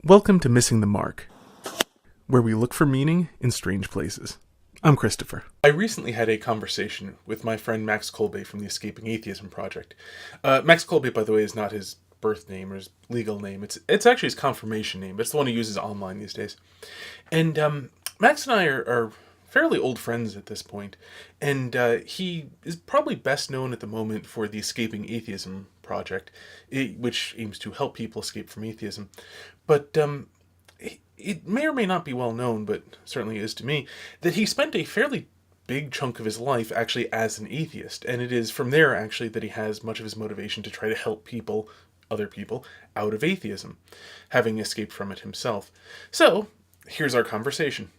Welcome to Missing the Mark, where we look for meaning in strange places. I'm Christopher. I recently had a conversation with my friend Max Kolbe from the Escaping Atheism project. Max Kolbe, by the way, is not his birth name or his legal name. It's actually his confirmation name, but it's the one he uses online these days. And Max and I are fairly old friends at this point, and he is probably best known at the moment for the Escaping Atheism project, which aims to help people escape from atheism. But it may or may not be well known, but certainly is to me, that he spent a fairly big chunk of his life actually as an atheist, and it is from there actually that he has much of his motivation to try to help other people, out of atheism, having escaped from it himself. So, here's our conversation.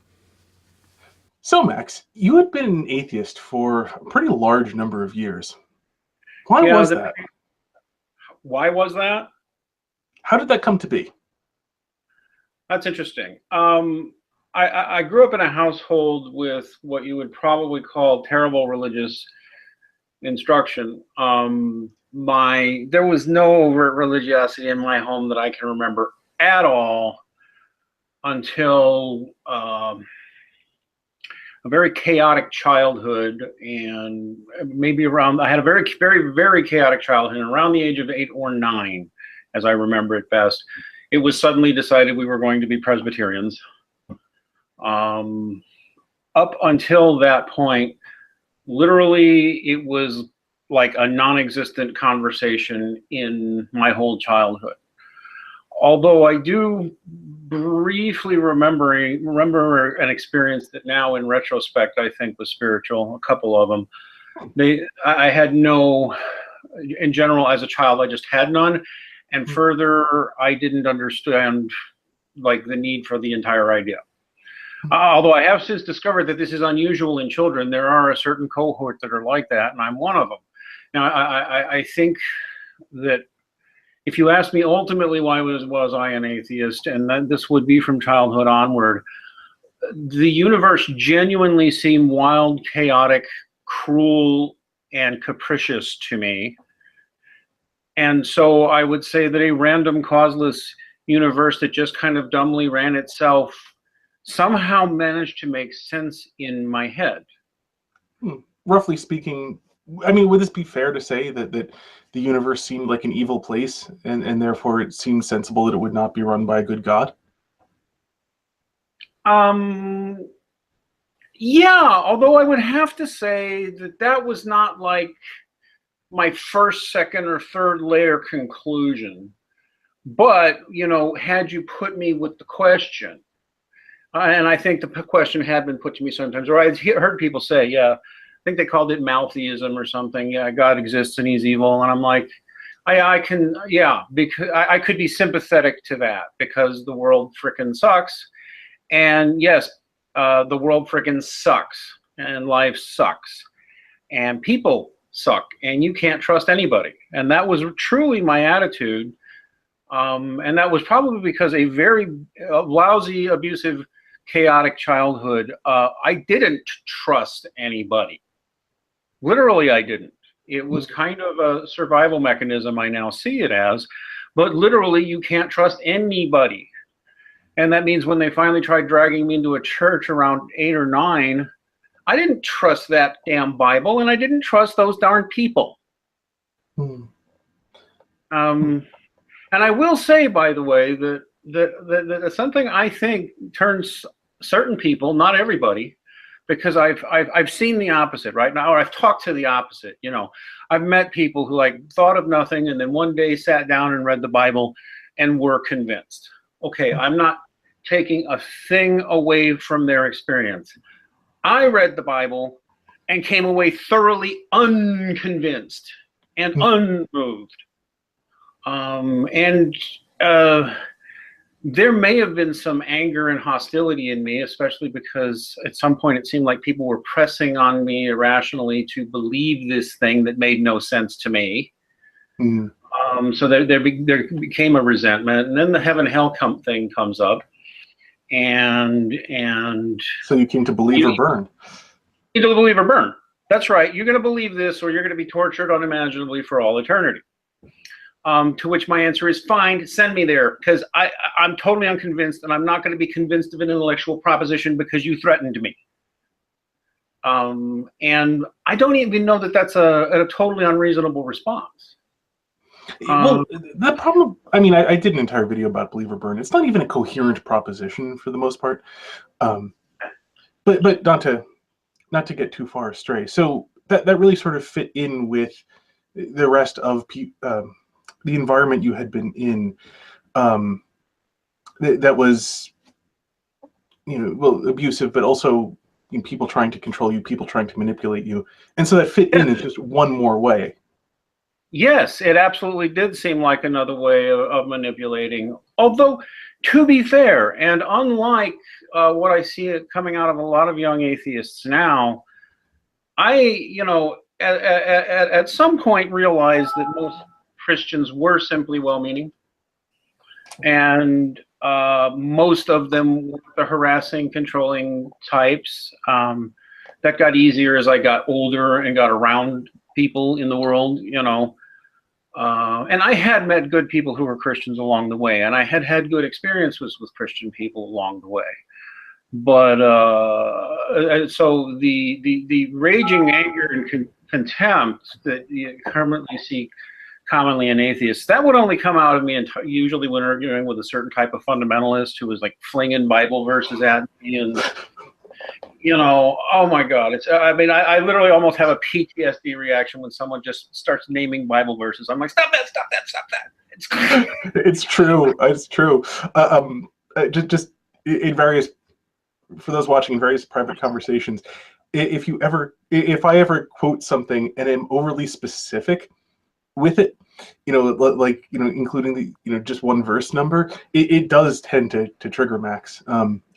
So, Max, you had been an atheist for a pretty large number of years. Why was that? Why was that? How did that come to be? That's interesting. I grew up in a household with what you would probably call terrible religious instruction. There was no overt religiosity in my home that I can remember at all until a very chaotic childhood, and maybe I had a very, very, very chaotic childhood, and around the age of 8 or 9, as I remember it best, it was suddenly decided we were going to be Presbyterians. Up until that point, literally, it was like a non-existent conversation in my whole childhood. Although I do briefly remember an experience that now, in retrospect, I think was spiritual. A couple of them. I had no, in general, as a child, I just had none. And further, I didn't understand like the need for the entire idea. Although I have since discovered that this is unusual in children. There are a certain cohort that are like that, and I'm one of them. Now, I think that if you ask me ultimately why was I an atheist, and that this would be from childhood onward, the universe genuinely seemed wild, chaotic, cruel, and capricious to me. And so I would say that a random, causeless universe that just kind of dumbly ran itself somehow managed to make sense in my head. Roughly speaking, I mean, would this be fair to say that the universe seemed like an evil place, and therefore it seemed sensible that it would not be run by a good God? Yeah, although I would have to say that was not like my first, second, or third layer conclusion. But, had you put me with the question, and I think the question had been put to me sometimes, or I heard people say, yeah, I think they called it maltheism or something. Yeah, God exists and he's evil. And I'm like, because I could be sympathetic to that because the world frickin' sucks. And yes, the world frickin' sucks and life sucks and people suck and you can't trust anybody. And that was truly my attitude. And that was probably because a very lousy, abusive, chaotic childhood. I didn't trust anybody. Literally, I didn't. It was kind of a survival mechanism, I now see it as, but literally you can't trust anybody. And that means when they finally tried dragging me into a church around 8 or 9, I didn't trust that damn Bible, and I didn't trust those darn people. And I will say, by the way, that something I think turns certain people, not everybody, because I've seen the opposite right now, or I've talked to the opposite. I've met people who thought of nothing and then one day sat down and read the Bible and were convinced. Okay, I'm not taking a thing away from their experience. I read the Bible and came away thoroughly unconvinced and unmoved. There may have been some anger and hostility in me, especially because at some point it seemed like people were pressing on me irrationally to believe this thing that made no sense to me. So there became a resentment, and then the heaven-hell thing comes up. And so you came to believe or burn. You to believe or burn. That's right. You're going to believe this, or you're going to be tortured unimaginably for all eternity. To which my answer is, fine, send me there, because I'm totally unconvinced, and I'm not going to be convinced of an intellectual proposition because you threatened me. And I don't even know that that's a totally unreasonable response. Well, the problem, I mean, I did an entire video about believe or burn. It's not even a coherent proposition for the most part. But not to get too far astray. So that really sort of fit in with the rest of the environment you had been in. That was, well, abusive, but also people trying to control you, people trying to manipulate you. And so that fit in as just one more way. Yes, it absolutely did seem like another way of manipulating. Although, to be fair, and unlike what I see coming out of a lot of young atheists now, I, at some point realized that most Christians were simply well-meaning, and most of them were the harassing, controlling types. That got easier as I got older and got around people in the world, and I had met good people who were Christians along the way, and I had good experiences with Christian people along the way. But so the raging anger and contempt that you currently see commonly in atheists, that would only come out of me usually when arguing with a certain type of fundamentalist who was like flinging Bible verses at me, and oh my God, I literally almost have a PTSD reaction when someone just starts naming Bible verses. I'm like, stop that, stop that, stop that. It's true. It's true. Just in various, for those watching, in various private conversations, if I ever quote something and am overly specific with it, including the, just one verse number, it does tend to trigger Max.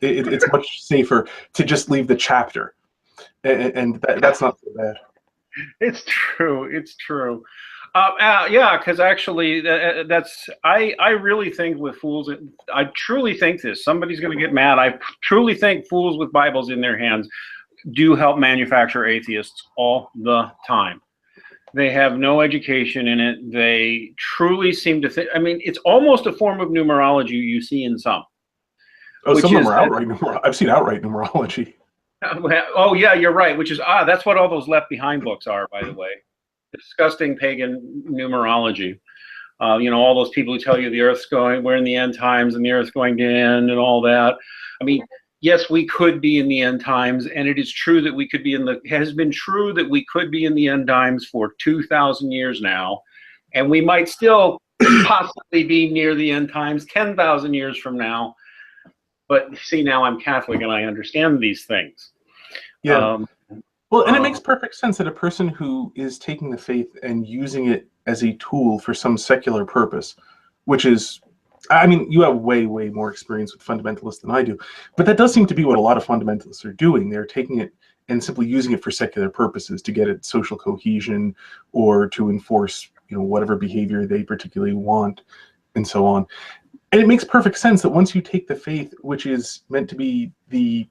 It's much safer to just leave the chapter, and that's not so bad. It's true. It's true. Yeah, because actually, I really think with fools, I truly think this. Somebody's going to get mad. I truly think fools with Bibles in their hands do help manufacture atheists all the time. They have no education in it. They truly seem to think. I mean, it's almost a form of numerology you see in some. Oh, some of them are outright. I've seen outright numerology. Oh yeah, you're right. Which is that's what all those Left Behind books are, by the way. Disgusting pagan numerology. All those people who tell you we're in the end times and the earth's going to end and all that. I mean, yes, we could be in the end times, and it is true that we could be has been true that we could be in the end times for 2,000 years now, and we might still possibly be near the end times 10,000 years from now. But see, now I'm Catholic and I understand these things. Yeah. Well, and it makes perfect sense that a person who is taking the faith and using it as a tool for some secular purpose, which is, I mean, you have way, way more experience with fundamentalists than I do, but that does seem to be what a lot of fundamentalists are doing. They're taking it and simply using it for secular purposes to get at social cohesion or to enforce, whatever behavior they particularly want, and so on. And it makes perfect sense that once you take the faith, which is meant to be the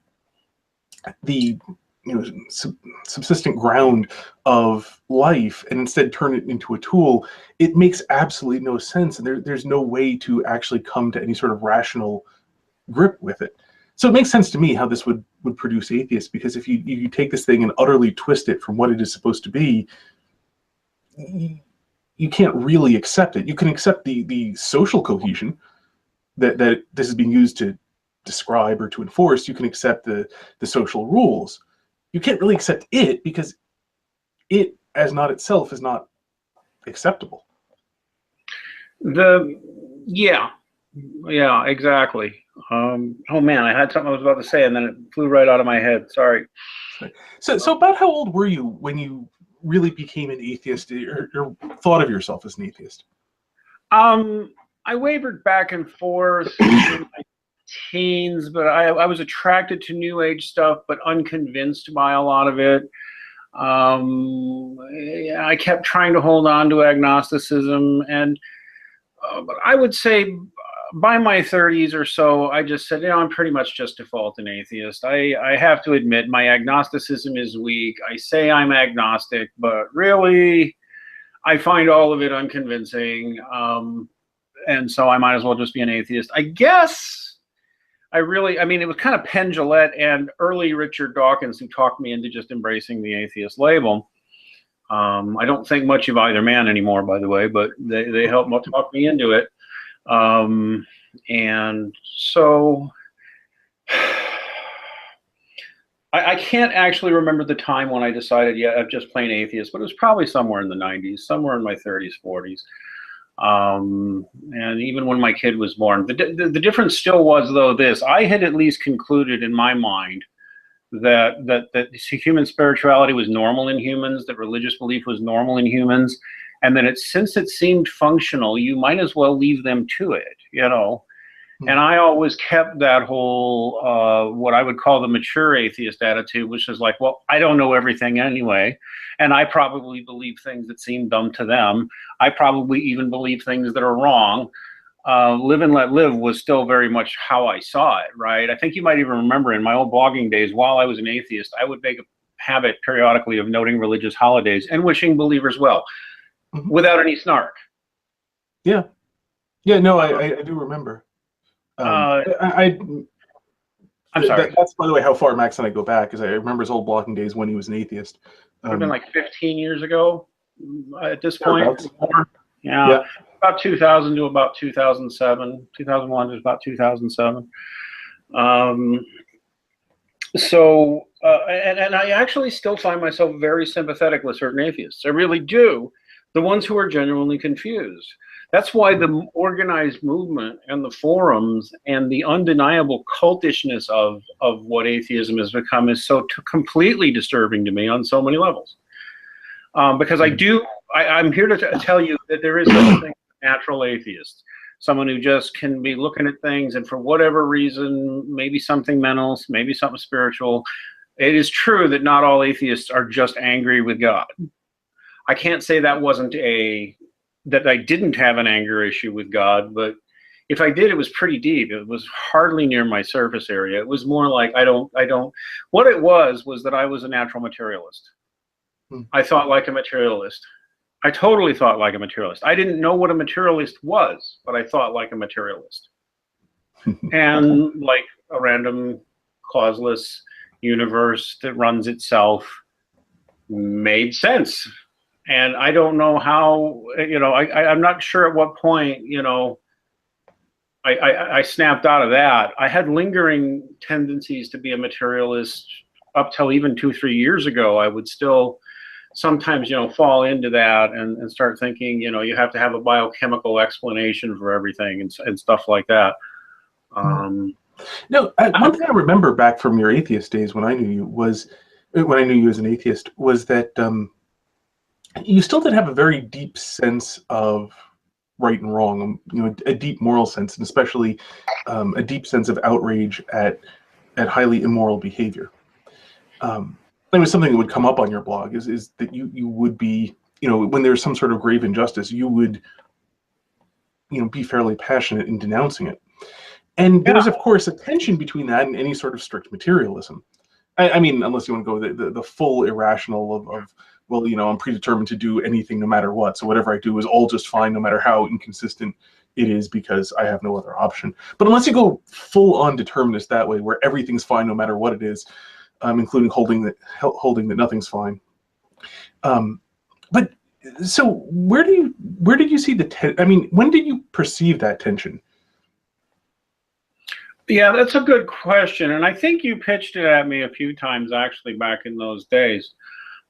subsistent ground of life, and instead turn it into a tool, it makes absolutely no sense, and there's no way to actually come to any sort of rational grip with it. So it makes sense to me how this would produce atheists, because if you take this thing and utterly twist it from what it is supposed to be, you can't really accept it. You can accept the social cohesion that this is being used to describe or to enforce. You can accept the social rules. You can't really accept it, because it, as not itself, is not acceptable. Yeah, exactly. Oh man, I had something I was about to say and then it flew right out of my head. Sorry. So about how old were you when you really became an atheist, or thought of yourself as an atheist? I wavered back and forth in my teens, but I was attracted to New Age stuff, but unconvinced by a lot of it. I kept trying to hold on to agnosticism, and but I would say by my 30s or so, I just said, I'm pretty much just default an atheist. I have to admit my agnosticism is weak. I say I'm agnostic, but really, I find all of it unconvincing, and so I might as well just be an atheist. I guess I mean, it was kind of Penn Jillette and early Richard Dawkins who talked me into just embracing the atheist label. I don't think much of either man anymore, by the way, but they helped talk me into it. And so I can't actually remember the time when I decided, yeah, I'm just plain atheist, but it was probably somewhere in the 90s, somewhere in my 30s, 40s. And even when my kid was born, the difference still was, though, this: I had at least concluded in my mind that human spirituality was normal in humans, that religious belief was normal in humans, and that since it seemed functional, you might as well leave them to it, you know. And I always kept that whole, what I would call the mature atheist attitude, which is like, well, I don't know everything anyway, and I probably believe things that seem dumb to them. I probably even believe things that are wrong. Live and let live was still very much how I saw it, right? I think you might even remember in my old blogging days, while I was an atheist, I would make a habit periodically of noting religious holidays and wishing believers well, without any snark. Yeah. Yeah, no, I do remember. I'm sorry. That's, by the way, how far Max and I go back, because I remember his old blogging days when he was an atheist. It would have been like 15 years ago at this point. Yeah, about 2000 to about 2007. 2001 to about 2007. And I actually still find myself very sympathetic with certain atheists. I really do. The ones who are genuinely confused. That's why the organized movement and the forums and the undeniable cultishness of what atheism has become is so completely disturbing to me on so many levels. Because I'm here to tell you that there is such a thing as a natural atheist, someone who just can be looking at things and for whatever reason, maybe something mental, maybe something spiritual. It is true that not all atheists are just angry with God. I can't say that I didn't have an anger issue with God, but if I did, it was pretty deep. It was hardly near my surface area. It was more like what it was that I was a natural materialist. I thought like a materialist. I totally thought like a materialist. I didn't know what a materialist was, but I thought like a materialist. And like a random causeless universe that runs itself made sense. And I don't know how, I'm not sure at what point, I snapped out of that. I had lingering tendencies to be a materialist up till even 2-3 years ago. I would still sometimes, fall into that and start thinking, you have to have a biochemical explanation for everything and stuff like that. No, one thing I remember back from your atheist days when I knew you as an atheist was that you still did have a very deep sense of right and wrong, a deep moral sense, and especially a deep sense of outrage at highly immoral behavior. It was something that would come up on your blog is that you would be, when there's some sort of grave injustice, you would, be fairly passionate in denouncing it. And there's, of course, a tension between that and any sort of strict materialism. I mean, unless you want to go the full irrational of well, I'm predetermined to do anything no matter what. So whatever I do is all just fine, no matter how inconsistent it is, because I have no other option. But unless you go full on determinist that way, where everything's fine no matter what it is, including holding that nothing's fine. But so where did you see when did you perceive that tension? Yeah, that's a good question. And I think you pitched it at me a few times actually back in those days.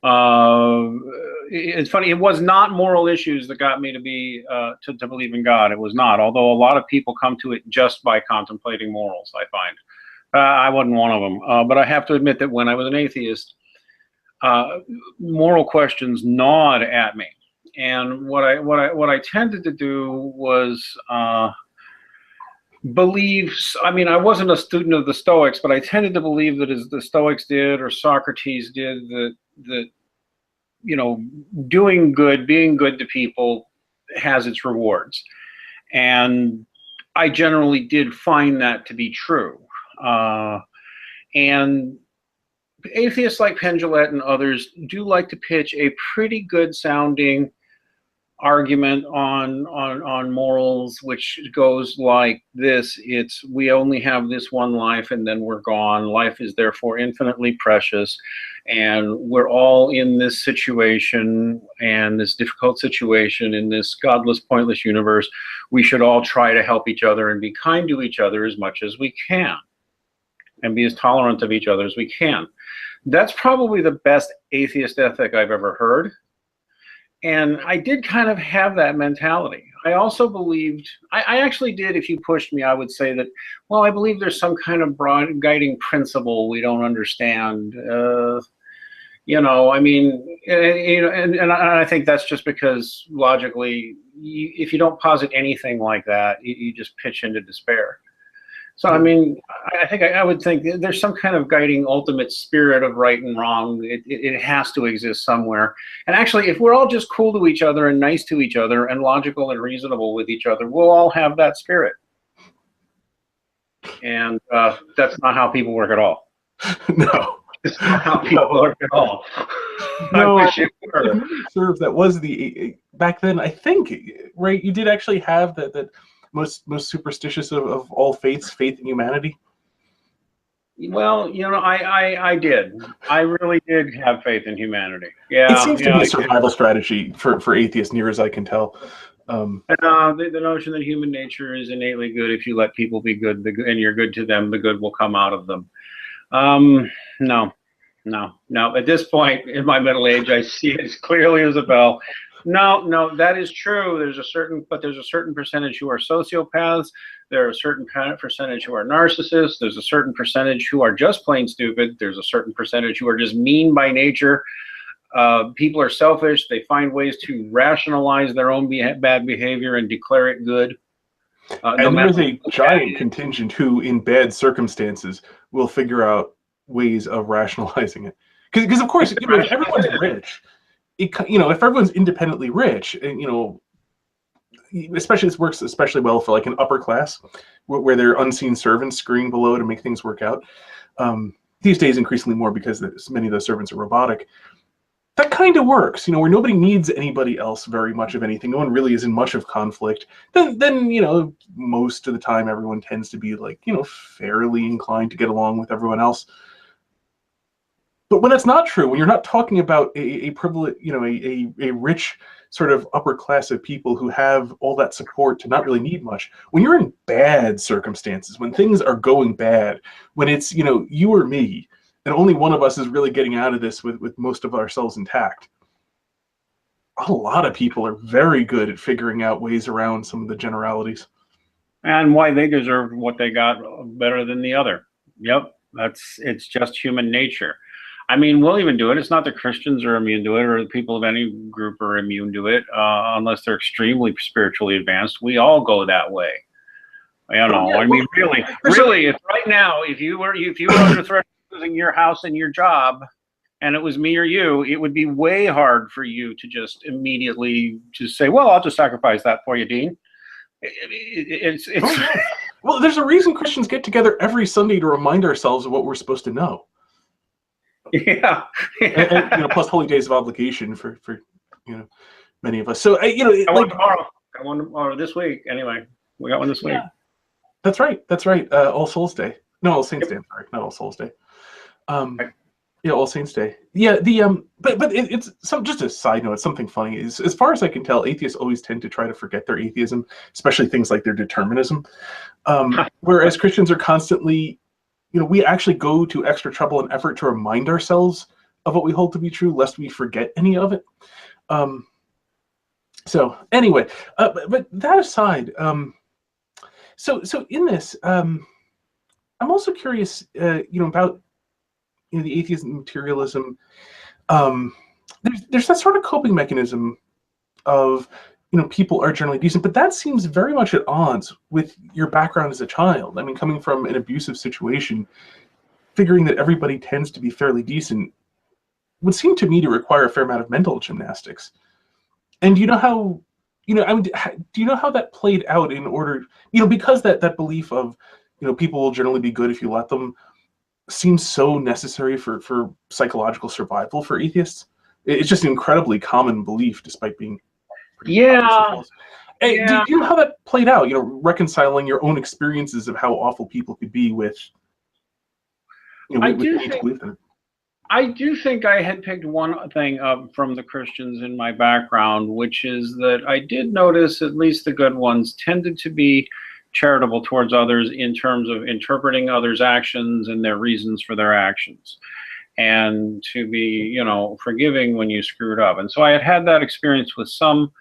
It's funny, it was not moral issues that got me to believe in God. It was not, although a lot of people come to it just by contemplating morals, I find. I wasn't one of them, but I have to admit that when I was an atheist, moral questions gnawed at me. And what I tended to do was believe, I wasn't a student of the Stoics, but I tended to believe that as the Stoics did or Socrates did, that doing good, being good to people has its rewards. And I generally did find that to be true. And atheists like Penn Jillette and others do like to pitch a pretty good sounding argument on morals, which goes like this: it's we only have this one life and then we're gone. Life is therefore infinitely precious, and we're all in this situation, and this difficult situation in this godless, pointless universe. We should all try to help each other and be kind to each other as much as we can, and be as tolerant of each other as we can. That's probably the best atheist ethic I've ever heard. And I did kind of have that mentality. I also believed, I actually did, if you pushed me, I would say that, well, I believe there's some kind of broad guiding principle we don't understand. I mean, and I think that's just because logically, if you don't posit anything like that, you just pitch into despair. So, I mean, I think I would think there's some kind of guiding ultimate spirit of right and wrong. It has to exist somewhere. And actually, if we're all just cool to each other and nice to each other and logical and reasonable with each other, we'll all have that spirit. And that's not how people work at all. No. It's not how people work at all. No, I wish it were. Serve that was back then, I think, right? You did actually have that most superstitious of all faiths, faith in humanity. Well, I did. I really did have faith in humanity. Yeah, it seems to be a survival strategy for atheists, near as I can tell. The notion that human nature is innately good. If you let people be good, and you're good to them, the good will come out of them. No. At this point in my middle age, I see it as clearly as a bell. No, that is true. There's a certain percentage who are sociopaths. There are a certain percentage who are narcissists. There's a certain percentage who are just plain stupid. There's a certain percentage who are just mean by nature. People are selfish. They find ways to rationalize their own bad behavior and declare it good. And there's a giant contingent who, in bad circumstances, will figure out ways of rationalizing it. Because of course, if everyone's rich, if everyone's independently rich, and especially this works especially well for like an upper class, where there are unseen servants scurrying below to make things work out. These days, increasingly more because many of those servants are robotic. That kind of works, where nobody needs anybody else very much of anything. No one really is in much of conflict. Then most of the time, everyone tends to be like, fairly inclined to get along with everyone else. But when that's not true, when you're not talking about a privilege, a rich sort of upper class of people who have all that support to not really need much, when you're in bad circumstances, when things are going bad, when it's, you or me, and only one of us is really getting out of this with most of ourselves intact, a lot of people are very good at figuring out ways around some of the generalities. And why they deserve what they got better than the other. Yep, it's just human nature. I mean, we'll even do it. It's not that Christians are immune to it, or the people of any group are immune to it, unless they're extremely spiritually advanced. We all go that way. I mean, really, if right now, if you were under threat of losing your house and your job, and it was me or you, it would be way hard for you to just immediately just say, "Well, I'll just sacrifice that for you, Dean." It's well, there's a reason Christians get together every Sunday to remind ourselves of what we're supposed to know. Yeah. And plus holy days of obligation for many of us. So I want tomorrow. I want tomorrow this week. Anyway, we got one this week. That's right. All Souls Day. No, All Saints Day. I'm sorry, not All Souls Day. Yeah, All Saints Day. Yeah, but it's just a side note. It's something funny. Is as far as I can tell, atheists always tend to try to forget their atheism, especially things like their determinism. Whereas Christians are constantly, we actually go to extra trouble and effort to remind ourselves of what we hold to be true, lest we forget any of it. So anyway, but that aside, so in this, I'm also curious, about the atheism and materialism. There's that sort of coping mechanism of people are generally decent, but that seems very much at odds with your background as a child. I mean, coming from an abusive situation, figuring that everybody tends to be fairly decent would seem to me to require a fair amount of mental gymnastics. And do you know how that played out in order, because that belief of, people will generally be good if you let them, seems so necessary for psychological survival for atheists? It's just an incredibly common belief, despite being pretty Yeah, philosophy. Hey, do yeah. you know how that played out? You know, reconciling your own experiences of how awful people could be with, you know, I with the do need to think believe them. I do think I had picked one thing up from the Christians in my background, which is that I did notice at least the good ones tended to be charitable towards others in terms of interpreting others' actions and their reasons for their actions, and to be, forgiving when you screwed up. And so I had had that experience with some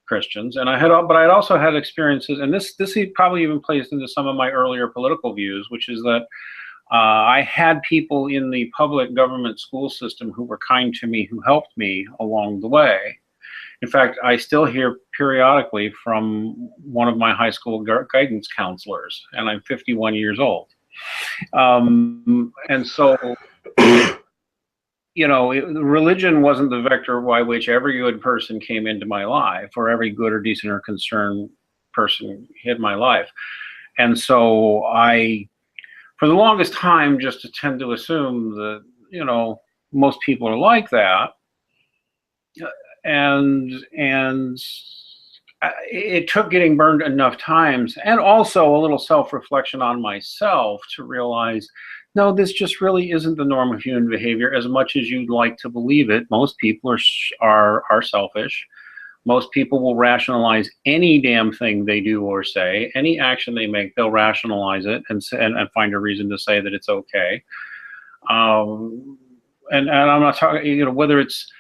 Christians, and but I had also had experiences, and this probably even plays into some of my earlier political views, which is that I had people in the public government school system who were kind to me, who helped me along the way. In fact, I still hear periodically from one of my high school guidance counselors, and I'm 51 years old. And so, religion wasn't the vector by which every good person came into my life, or every good or decent or concerned person hit my life. And so for the longest time, just to tend to assume that, most people are like that. And it took getting burned enough times, and also a little self-reflection on myself, to realize, no, this just really isn't the norm of human behavior as much as you'd like to believe it. Most people are selfish. Most people will rationalize any damn thing they do or say, any action they make. They'll rationalize it and find a reason to say that it's okay. And I'm not talking, whether it's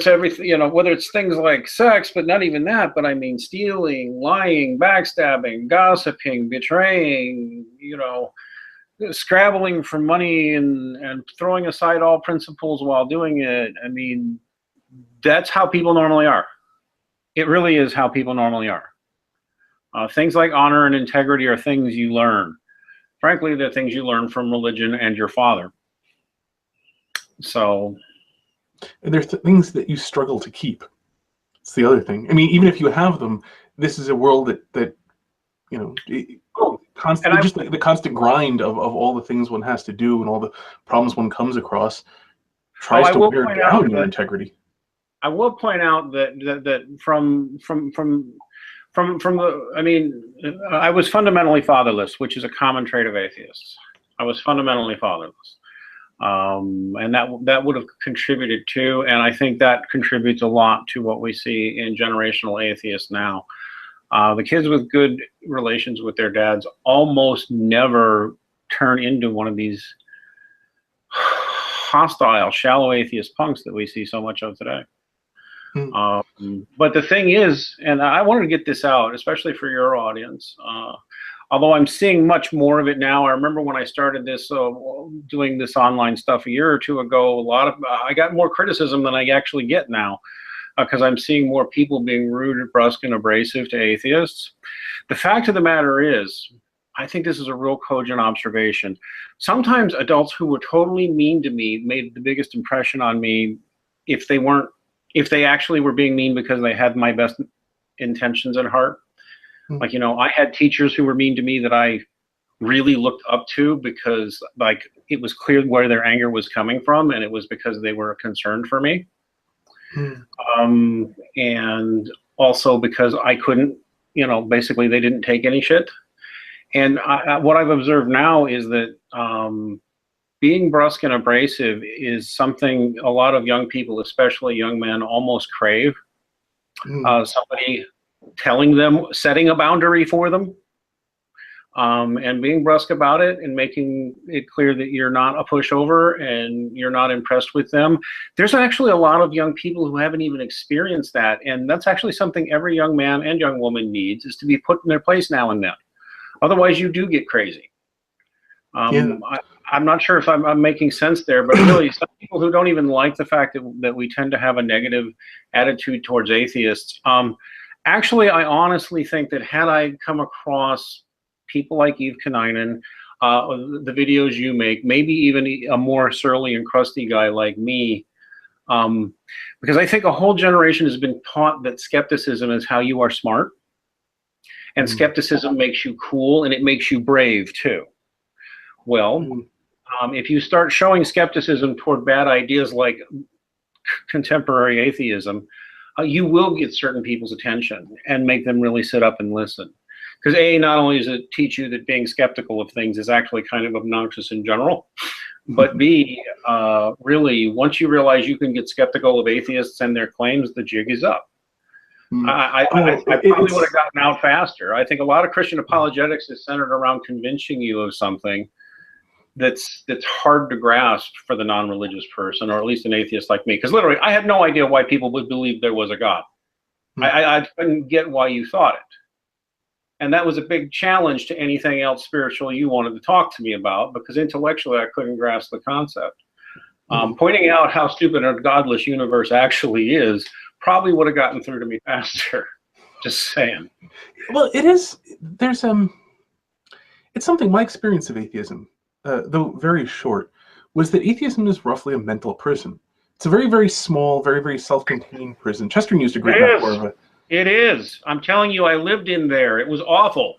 everything, whether it's things like sex, but not even that. But I mean, stealing, lying, backstabbing, gossiping, betraying, scrabbling for money, and throwing aside all principles while doing it. I mean, that's how people normally are. It really is how people normally are. Things like honor and integrity are things you learn. Frankly, they're things you learn from religion and your father. So, And there's things that you struggle to keep. It's the other thing. I mean, even if you have them, this is a world that just the constant grind of all the things one has to do and all the problems one comes across tries to wear down your integrity. I will point out that from the, I mean, I was fundamentally fatherless, which is a common trait of atheists. I was fundamentally fatherless. And that would have contributed to, and I think that contributes a lot to what we see in generational atheists now. The kids with good relations with their dads almost never turn into one of these hostile, shallow atheist punks that we see so much of today. But the thing is, and I wanted to get this out, especially for your audience, although I'm seeing much more of it now. I remember when I started this, doing this online stuff a year or two ago, I got more criticism than I actually get now, because I'm seeing more people being rude, brusque, and abrasive to atheists. The fact of the matter is, I think this is a real cogent observation. Sometimes adults who were totally mean to me made the biggest impression on me if they actually were being mean because they had my best intentions at heart. Like, I had teachers who were mean to me that I really looked up to because, like, it was clear where their anger was coming from, and it was because they were concerned for me. And also because I couldn't, basically they didn't take any shit. And what I've observed now is that being brusque and abrasive is something a lot of young people, especially young men, almost crave. Somebody telling them, setting a boundary for them, and being brusque about it and making it clear that you're not a pushover and you're not impressed with them. There's actually a lot of young people who haven't even experienced that, and that's actually something every young man and young woman needs, is to be put in their place now and then. Otherwise, you do get crazy. I'm not sure if I'm making sense there, but really, some people who don't even like the fact that we tend to have a negative attitude towards atheists. Actually, I honestly think that had I come across people like Eve Kaninen, the videos you make, maybe even a more surly and crusty guy like me, because I think a whole generation has been taught that skepticism is how you are smart, and skepticism makes you cool, and it makes you brave too. Well, if you start showing skepticism toward bad ideas like contemporary atheism, you will get certain people's attention and make them really sit up and listen. Because not only does it teach you that being skeptical of things is actually kind of obnoxious in general, but B, really, once you realize you can get skeptical of atheists and their claims, the jig is up. I probably would have gotten out faster. I think a lot of Christian apologetics is centered around convincing you of something that's hard to grasp for the non-religious person, or at least an atheist like me. Because literally, I had no idea why people would believe there was a God. I couldn't get why you thought it. And that was a big challenge to anything else spiritual you wanted to talk to me about, because intellectually I couldn't grasp the concept. Pointing out how stupid a godless universe actually is probably would have gotten through to me faster. Just saying. Well, it's something, my experience of atheism, though very short, was that atheism is roughly a mental prison. It's a very, very small, very, very self-contained prison. Chesterton used a great metaphor of it. It is. I'm telling you, I lived in there. It was awful.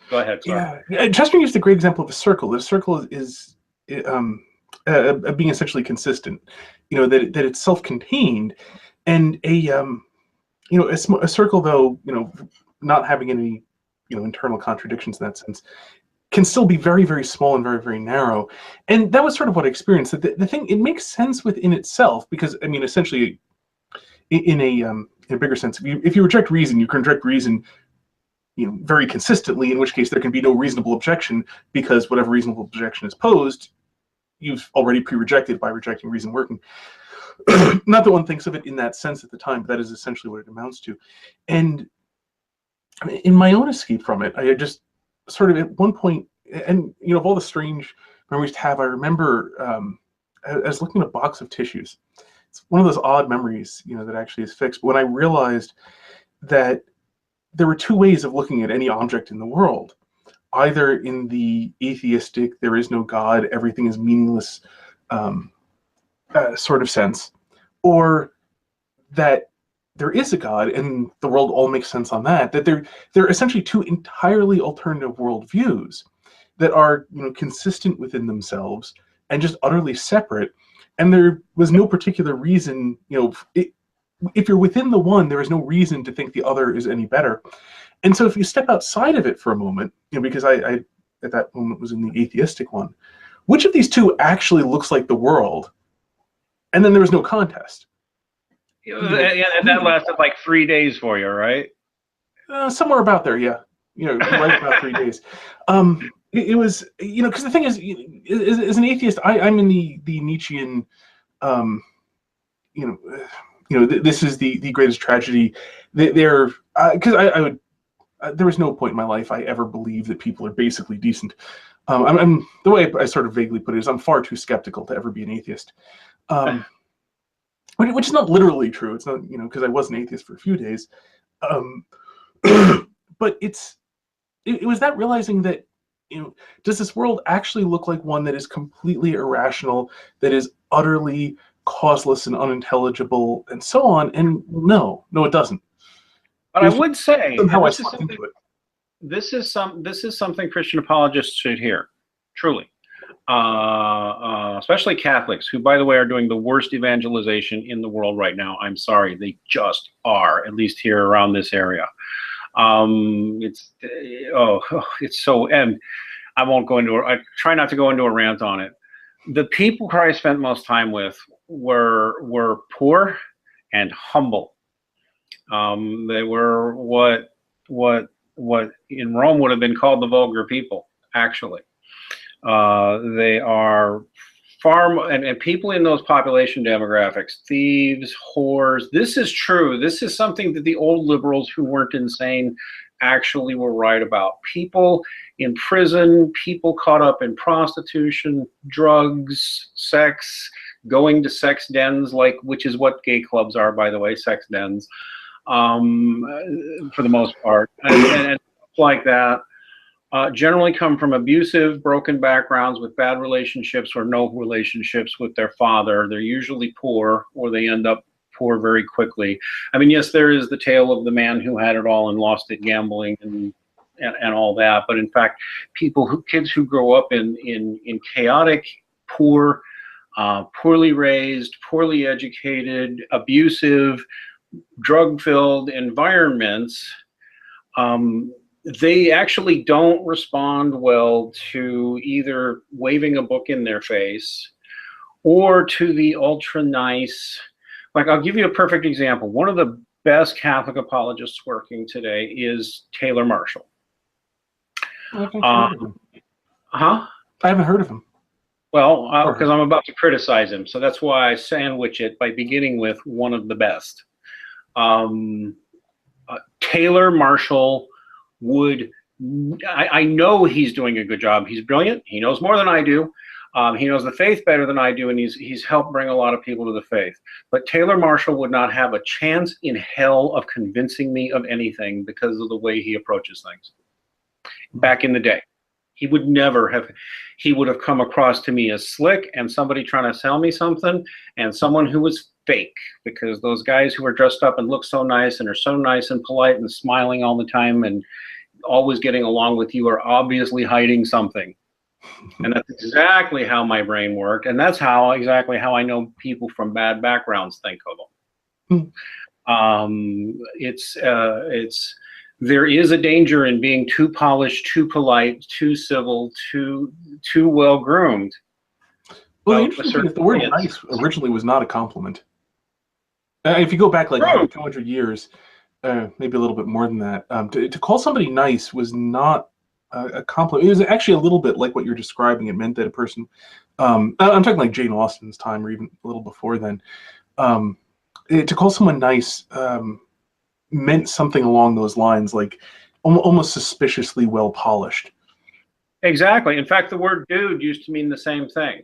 Go ahead. Sorry. Yeah. Chesterton used a great example of a circle. The circle is being essentially consistent. That it's self-contained, and a circle, though not having any internal contradictions in that sense, can still be very, very small and very, very narrow. And that was sort of what I experienced. That the thing, it makes sense within itself, because essentially, in a bigger sense, if you reject reason, you can reject reason very consistently, in which case there can be no reasonable objection, because whatever reasonable objection is posed, you've already pre-rejected by rejecting reason working. Not that one thinks of it in that sense at the time, but that is essentially what it amounts to. And in my own escape from it, I just sort of at one point, and of all the strange memories to have, I remember I was looking at a box of tissues. It's one of those odd memories, that actually is fixed. But when I realized that there were two ways of looking at any object in the world, either in the atheistic, there is no God, everything is meaningless sort of sense, or that there is a God and the world all makes sense on that they're essentially two entirely alternative worldviews that are consistent within themselves and just utterly separate. And there was no particular reason, if you're within the one, there is no reason to think the other is any better. And so if you step outside of it for a moment, because I at that moment was in the atheistic one, which of these two actually looks like the world? And then there was no contest. And that lasted like 3 days for you, right? Somewhere about there, yeah. Right about 3 days. It was, because the thing is, as an atheist, I'm in the Nietzschean, this is the greatest tragedy. Because there was no point in my life I ever believed that people are basically decent. I'm the way I sort of vaguely put it is I'm far too skeptical to ever be an atheist. Which is not literally true. It's not, because I was an atheist for a few days. But it was that realizing that, does this world actually look like one that is completely irrational, that is utterly causeless and unintelligible, and so on? And no, it doesn't. But I would say this is something Christian apologists should hear, truly. Especially Catholics, who, by the way, are doing the worst evangelization in the world right now. I'm sorry, they just are, at least here around this area. It's so, and I won't go into, I try not to go into a rant on it. The people who I spent most time with were poor and humble. They were what in Rome would have been called the vulgar people, actually. They are far, and people in those population demographics, thieves, whores. This is true. This is something that the old liberals who weren't insane actually were right about. People in prison, people caught up in prostitution, drugs, sex, going to sex dens, which is what gay clubs are, by the way, sex dens, for the most part, and like that. Generally come from abusive, broken backgrounds with bad relationships or no relationships with their father. They're usually poor, or they end up poor very quickly. I mean, yes, there is the tale of the man who had it all and lost it gambling and all that. But in fact, kids who grow up in chaotic, poor, poorly raised, poorly educated, abusive, drug-filled environments, they actually don't respond well to either waving a book in their face or to the ultra nice. Like, I'll give you a perfect example. One of the best Catholic apologists working today is Taylor Marshall. I haven't heard of him. Well, because I'm about to criticize him, so that's why I sandwich it by beginning with one of the best. Taylor Marshall would, I know he's doing a good job. He's brilliant. He knows more than I do. He knows the faith better than I do, and he's helped bring a lot of people to the faith. But Taylor Marshall would not have a chance in hell of convincing me of anything because of the way he approaches things. Back in the day, he would never have. He would have come across to me as slick and somebody trying to sell me something, and someone who was fake, because those guys who are dressed up and look so nice and are so nice and polite and smiling all the time and always getting along with you are obviously hiding something. And that's exactly how my brain worked, and that's exactly how I know people from bad backgrounds think of them. There is a danger in being too polished, too polite, too civil, too well groomed. Well, the interesting thing is the word nice originally was not a compliment. If you go back like 200 years, maybe a little bit more than that, to call somebody nice was not a compliment. It was actually a little bit like what you're describing. It meant that a person, I'm talking like Jane Austen's time or even a little before then, to call someone nice meant something along those lines, like almost suspiciously well polished. Exactly. In fact, the word dude used to mean the same thing.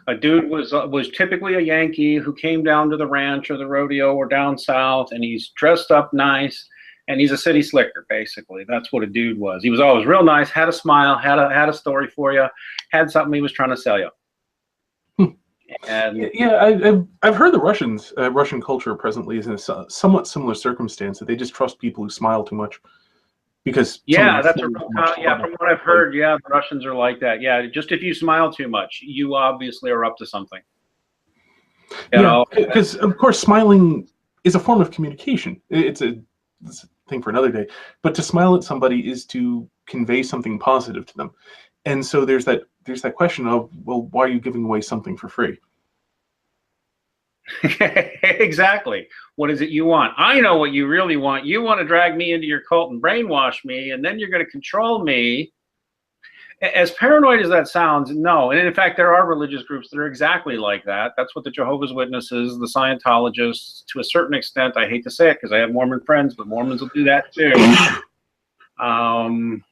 A dude was typically a Yankee who came down to the ranch or the rodeo or down south, and he's dressed up nice, and he's a city slicker, basically. That's what a dude was. He was always real nice, had a smile, had a story for you, had something he was trying to sell you. And yeah, I've heard the Russian culture presently is in a somewhat similar circumstance, that they just trust people who smile too much. Because from what I've heard, the Russians are like that. Yeah, just if you smile too much, you obviously are up to something. You know, because of course smiling is a form of communication. It's a thing for another day. But to smile at somebody is to convey something positive to them, and so there's that question of, well, why are you giving away something for free? Exactly. What is it you want? I know what you really want. You want to drag me into your cult and brainwash me, and then you're going to control me. As paranoid as that sounds, no. And in fact, there are religious groups that are exactly like that. That's what the Jehovah's Witnesses, the Scientologists, to a certain extent, I hate to say it because I have Mormon friends, but Mormons will do that too. And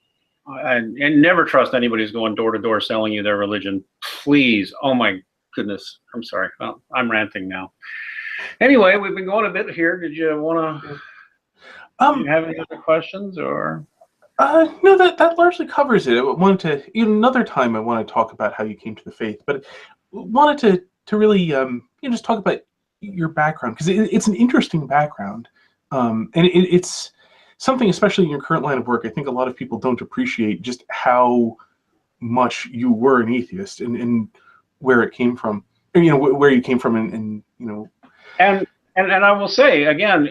never trust anybody who's going door to door selling you their religion. Please. Oh my goodness. I'm sorry. Well, I'm ranting now. Anyway, we've been going a bit here. Did you want to have any other questions or? No, that largely covers it. I wanted to, another time I want to talk about how you came to the faith, but wanted to really just talk about your background, because it's an interesting background, and it's something, especially in your current line of work, I think a lot of people don't appreciate just how much you were an atheist and where it came from, or, where you came from, and And I will say again,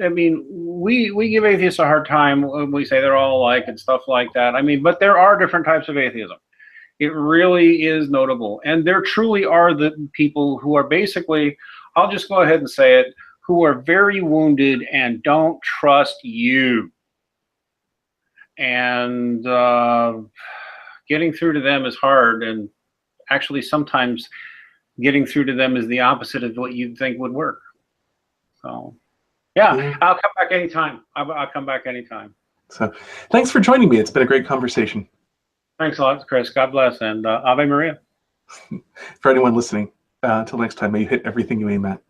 I mean, we give atheists a hard time when we say they're all alike and stuff like that. I mean, but there are different types of atheism. It really is notable, and there truly are the people who are basically, I'll just go ahead and say it, who are very wounded and don't trust you. And getting through to them is hard, and actually sometimes getting through to them is the opposite of what you'd think would work. So, yeah, I'll come back anytime. I'll come back anytime. So, thanks for joining me. It's been a great conversation. Thanks a lot, Chris. God bless, and Ave Maria. For anyone listening, until next time, may you hit everything you aim at.